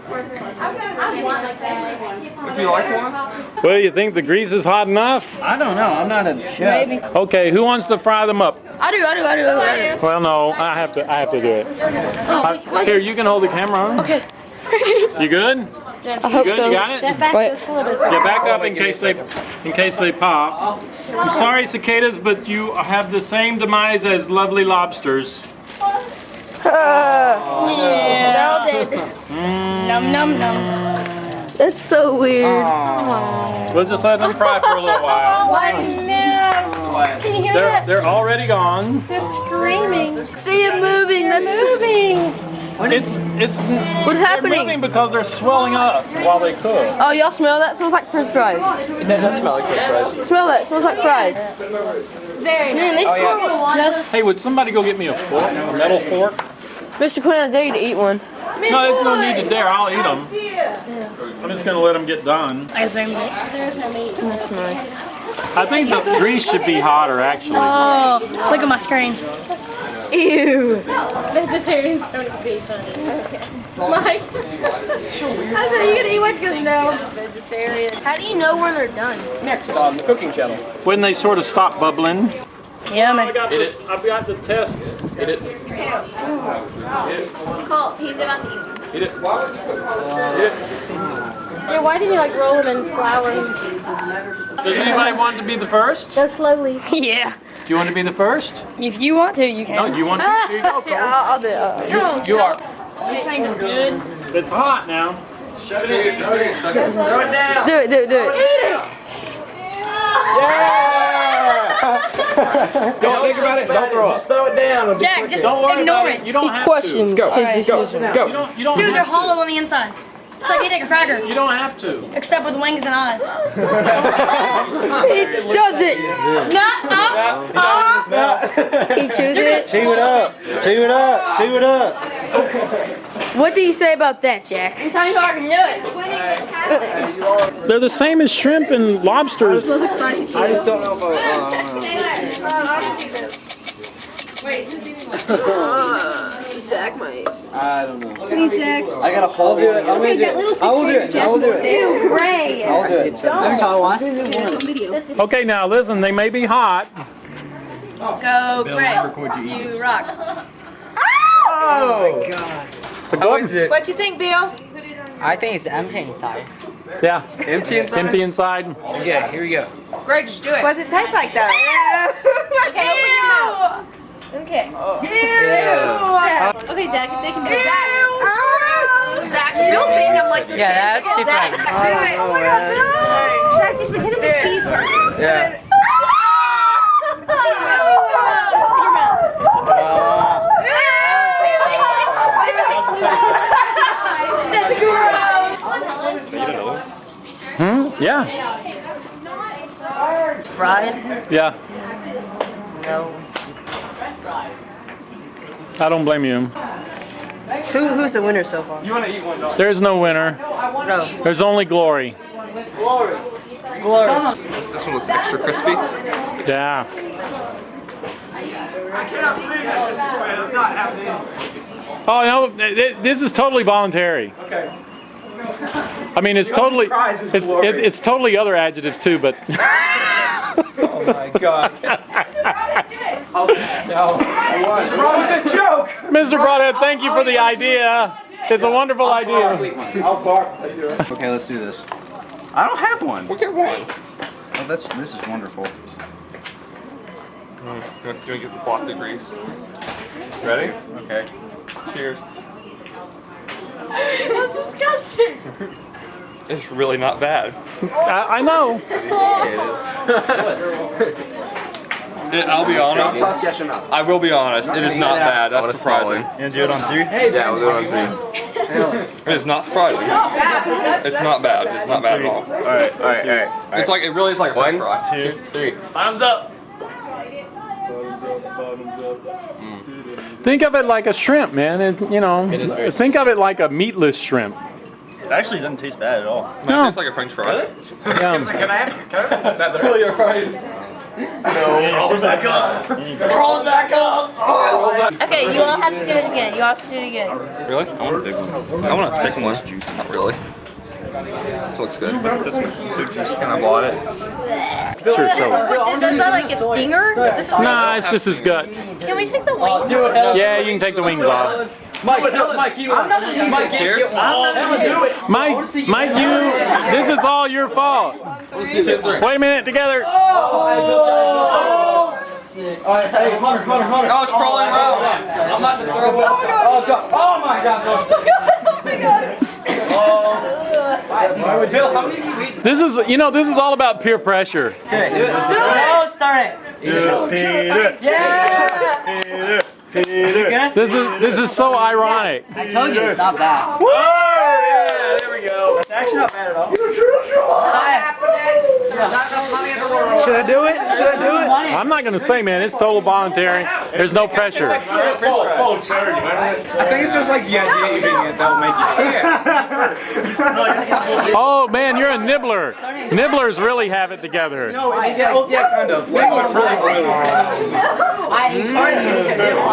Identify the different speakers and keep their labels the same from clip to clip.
Speaker 1: Would you like one?
Speaker 2: Well, you think the grease is hot enough?
Speaker 3: I don't know. I'm not a chef. Maybe.
Speaker 2: Okay, who wants to fry them up?
Speaker 4: I do.
Speaker 2: Well, no, I have to do it. Here, you can hold the camera.
Speaker 4: Okay.
Speaker 2: You good?
Speaker 4: I hope
Speaker 2: good?
Speaker 4: so.
Speaker 2: You got it?
Speaker 4: Wait.
Speaker 2: Yeah, back up in case they pop. I'm sorry, cicadas, but you have the same demise as lovely lobsters.
Speaker 4: Yeah. They're all dead. Num num num. That's so weird.
Speaker 2: We'll just let them fry for a little while.
Speaker 5: Can you hear that?
Speaker 2: They're already gone.
Speaker 5: They're screaming.
Speaker 4: See it moving. That's
Speaker 5: moving.
Speaker 2: What's
Speaker 4: happening?
Speaker 2: They're moving because they're swelling up while they cook.
Speaker 4: Oh, y'all smell that? It smells like French fries.
Speaker 3: It does smell like French fries.
Speaker 4: Smell that. It smells like fries.
Speaker 5: Very nice. They smell just.
Speaker 2: Hey, would somebody go get me a fork, a metal fork?
Speaker 4: Mr. Quinn, I dare you to eat one.
Speaker 2: No, there's no need to dare. I'll eat them. I'm just gonna let them get done.
Speaker 5: I zoomed it. There's no meat.
Speaker 4: That's nice.
Speaker 2: I think the grease should be hotter, actually.
Speaker 5: Oh, look at my screen.
Speaker 4: Ew.
Speaker 5: Vegetarians don't be funny. Like, I said, you gonna eat what's gonna know? Vegetarian.
Speaker 4: How do you know when they're done?
Speaker 3: Next on the cooking channel.
Speaker 2: When they sort of stop bubbling.
Speaker 5: Yeah, man.
Speaker 2: I've got the test.
Speaker 3: Hit it.
Speaker 4: Cool. He's about to eat one.
Speaker 3: Hit it.
Speaker 5: Yeah, why didn't you like roll them in flour?
Speaker 2: Does anybody want to be the first?
Speaker 5: Go slowly. Yeah.
Speaker 2: Do you want to be the first?
Speaker 5: If you want to, you can.
Speaker 2: No, you want to? Here you go, Cole.
Speaker 4: I'll do it.
Speaker 2: You are.
Speaker 5: This thing's good.
Speaker 2: It's hot now.
Speaker 4: Do it. Eat it.
Speaker 3: Don't think about it. Don't throw up.
Speaker 1: Just throw it down.
Speaker 5: Jack, just
Speaker 2: Don't worry
Speaker 5: ignore
Speaker 2: about
Speaker 5: it.
Speaker 2: You don't have
Speaker 4: Questions.
Speaker 3: Go.
Speaker 4: His decision.
Speaker 3: Go.
Speaker 2: You don't
Speaker 5: Dude, they're
Speaker 2: have to.
Speaker 5: hollow on the inside. It's like eating a cracker,
Speaker 2: You don't have to.
Speaker 5: except with wings and eyes.
Speaker 4: He does it. He chews it.
Speaker 1: Chew it up. Chew it up. Chew it up.
Speaker 4: What do you say about that, Jack? I'm trying hard to do it.
Speaker 2: They're the same as shrimp and lobsters.
Speaker 1: I just don't know if
Speaker 4: Zach might.
Speaker 1: I don't know.
Speaker 4: Please, Zach.
Speaker 1: I gotta hold it. I'm gonna do it. I will do it. I will do it.
Speaker 4: Ew, Gray.
Speaker 1: I'll do it. Every time I want.
Speaker 2: Okay, now listen, they may be hot.
Speaker 4: Go, Gray. You rock.
Speaker 1: Oh my god. How is it?
Speaker 4: What you think, Bill?
Speaker 3: I think it's empty inside.
Speaker 2: Yeah.
Speaker 1: Empty inside?
Speaker 2: Empty inside.
Speaker 3: Yeah, here we go.
Speaker 4: Gray, just do it. What does it taste like, though? Okay. Okay, Zach, if they can do that. Zach, Bill's saying I'm like,
Speaker 3: Yeah, that's too funny.
Speaker 1: I don't know, man.
Speaker 4: Zach, just pretend it's a cheeseburger.
Speaker 1: Yeah.
Speaker 4: That's gross.
Speaker 2: Yeah.
Speaker 3: Fried?
Speaker 2: Yeah.
Speaker 3: No.
Speaker 2: I don't blame you.
Speaker 3: Who's the winner so far?
Speaker 1: You want to eat one, don't
Speaker 2: There's no winner.
Speaker 3: No.
Speaker 2: There's only glory.
Speaker 3: Glory.
Speaker 1: This one looks extra crispy.
Speaker 2: Yeah.
Speaker 1: I cannot believe that this way does not have the.
Speaker 2: Oh no, this is totally voluntary.
Speaker 1: Okay.
Speaker 2: I mean, it's totally
Speaker 1: prize is glory.
Speaker 2: it's totally other adjectives too, but.
Speaker 1: Oh my god. No. What's wrong with the joke?
Speaker 2: Mr. Broadhead, thank you for the idea. It's a wonderful idea.
Speaker 1: I'll bark.
Speaker 6: Okay, let's do this. I don't have one.
Speaker 1: We'll get one.
Speaker 6: Oh, this is wonderful.
Speaker 1: You want to get the block the grease? Ready?
Speaker 6: Okay.
Speaker 1: Cheers.
Speaker 5: That's disgusting.
Speaker 1: It's really not bad.
Speaker 2: I know.
Speaker 1: I'll be honest.
Speaker 6: Sauce, yes or no?
Speaker 1: I will be honest. It is not bad. That's surprising.
Speaker 6: You gonna do it on 3? Yeah, we'll do it on 3.
Speaker 1: It is not surprising. It's not bad. It's not bad at all.
Speaker 6: All right.
Speaker 1: It's like it really is like a French fry.
Speaker 6: 2, 3.
Speaker 1: Thumbs up.
Speaker 2: Think of it like a shrimp, man. It
Speaker 6: is very
Speaker 2: think of it like a meatless shrimp.
Speaker 7: It actually doesn't taste bad at all.
Speaker 1: It tastes like a French fry.
Speaker 2: Yeah.
Speaker 7: Can I have
Speaker 1: Really, you're right.
Speaker 4: Okay, you all have to do it again. You all have to do it again.
Speaker 6: Really? I want a big one. I want a thick one. Not really. This looks good. This one. So juicy. Can I blot it?
Speaker 2: Sure, show it.
Speaker 5: What, is that like a stinger? This is
Speaker 2: Nah, it's just his guts.
Speaker 5: Can we take the wings?
Speaker 2: Yeah, you can take the wings off.
Speaker 1: Mike, you. I'm not gonna Mike,
Speaker 6: Cheers.
Speaker 1: I'm not gonna do it.
Speaker 2: Mike, this is all your fault. Wait a minute, together.
Speaker 1: Alright, hey, Hunter.
Speaker 6: Oh, it's crawling around.
Speaker 1: I'm not gonna throw it. Oh, God. Oh, my God. Bill, how many have you eaten?
Speaker 2: This is all about peer pressure.
Speaker 1: Oh, start it. Yeah.
Speaker 2: This is so ironic.
Speaker 1: I told you it's not bad.
Speaker 2: Oh, yeah, there we go.
Speaker 1: It's actually not bad at all. Should I do it?
Speaker 2: I'm not gonna say, man. It's total voluntary. There's no pressure.
Speaker 6: I think it's just like the idea of eating it that'll make you share.
Speaker 2: Oh man, you're a nibbler. Nibblers really have it together.
Speaker 6: Yeah, kind of.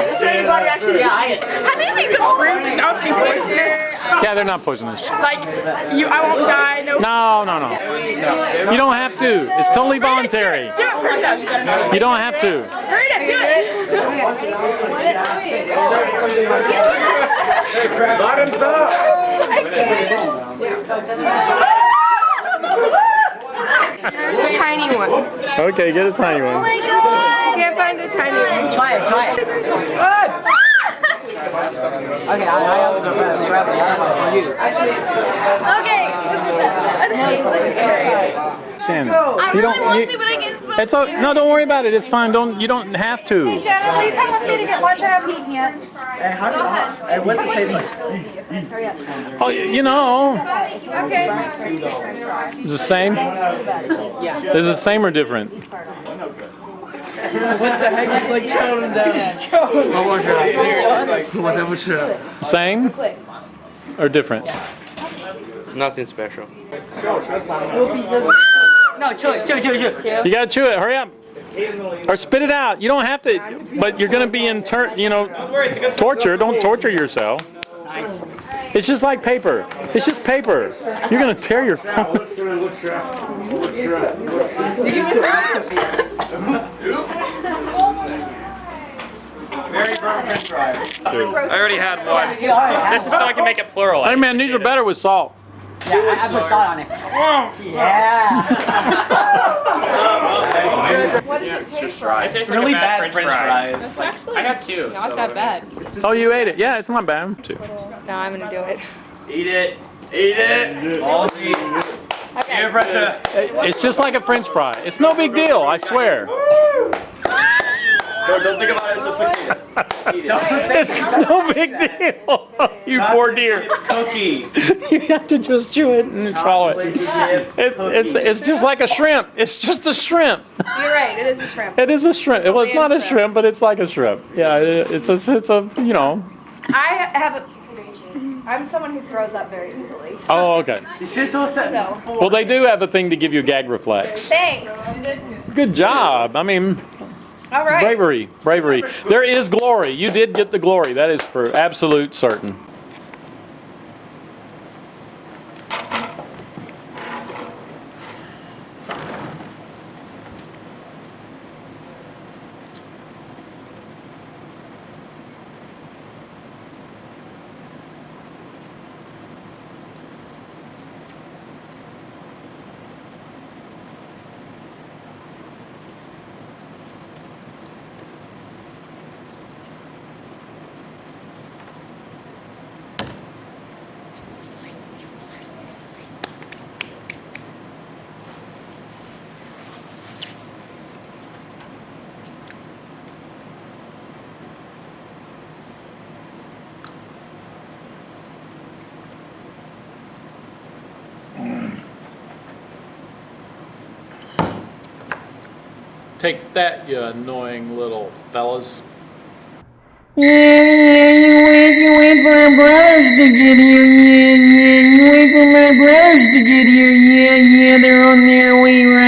Speaker 5: Have these things been proved to not be poisonous?
Speaker 2: Yeah, they're not poisonous.
Speaker 5: Like, I won't die, no.
Speaker 2: No. You don't have to. It's totally voluntary.
Speaker 5: Do it, Brenda.
Speaker 2: You don't have to.
Speaker 5: Brenda, do it.
Speaker 1: Bottoms up.
Speaker 4: Tiny one.
Speaker 2: Okay, get a tiny one.
Speaker 4: I can't find the tiny one.
Speaker 3: Try it. Okay, I have to grab it for you.
Speaker 5: Okay, this is
Speaker 2: Shannon,
Speaker 4: I really want to, but I get so
Speaker 2: it's no, don't worry about it. It's fine. You don't have to.
Speaker 7: Shannon, will you come with me to get lunch? I haven't eaten yet.
Speaker 3: Hey, what's the taste like?
Speaker 2: Oh,
Speaker 7: Okay.
Speaker 2: it's the same. Is it the same or different?
Speaker 3: What the heck is like choking down?
Speaker 2: Same or different?
Speaker 6: Nothing special.
Speaker 3: No, chew it.
Speaker 2: You gotta chew it. Hurry up. Or spit it out. You don't have to, but you're gonna be in torture. Don't torture yourself. It's just like paper. It's just paper. You're gonna tear your phone.
Speaker 6: Very broken fry. I already had one. This is so I can make it plural.
Speaker 2: Hey man, these are better with salt.
Speaker 3: Yeah, I put salt on it. Yeah.
Speaker 6: It's just fries. It tastes like
Speaker 1: Really
Speaker 6: a bad
Speaker 1: bad French fries.
Speaker 6: I got two.
Speaker 4: not that bad.
Speaker 2: Oh, you ate it. Yeah, it's not bad. Too.
Speaker 4: No, I'm gonna do it.
Speaker 6: Eat it. Eat it. All eat.
Speaker 4: Okay.
Speaker 6: Pressure.
Speaker 2: It's just like a French fry. It's no big deal. I swear.
Speaker 6: Don't think about it. It's a cicada. Eat it.
Speaker 2: It's no big deal. You poor dear.
Speaker 1: Cookie.
Speaker 2: You have to just chew it and swallow it. It's just like a shrimp. It's just a shrimp.
Speaker 7: You're right. It is a shrimp.
Speaker 2: It is a shrimp. Well, it's not a shrimp, but it's like a shrimp. Yeah, it's a
Speaker 7: I'm someone who throws up very easily.
Speaker 2: Oh, okay.
Speaker 1: You should told us that.
Speaker 7: So,
Speaker 2: Well, they do have a thing to give you a gag reflex.
Speaker 7: thanks.
Speaker 2: Good job. I mean,
Speaker 7: All right.
Speaker 2: bravery. There is glory. You did get the glory. That is for absolute certain. Take that, you annoying little fellas.
Speaker 8: You wait for my brothers to get here, you wait for my brothers to get here, they're on their way right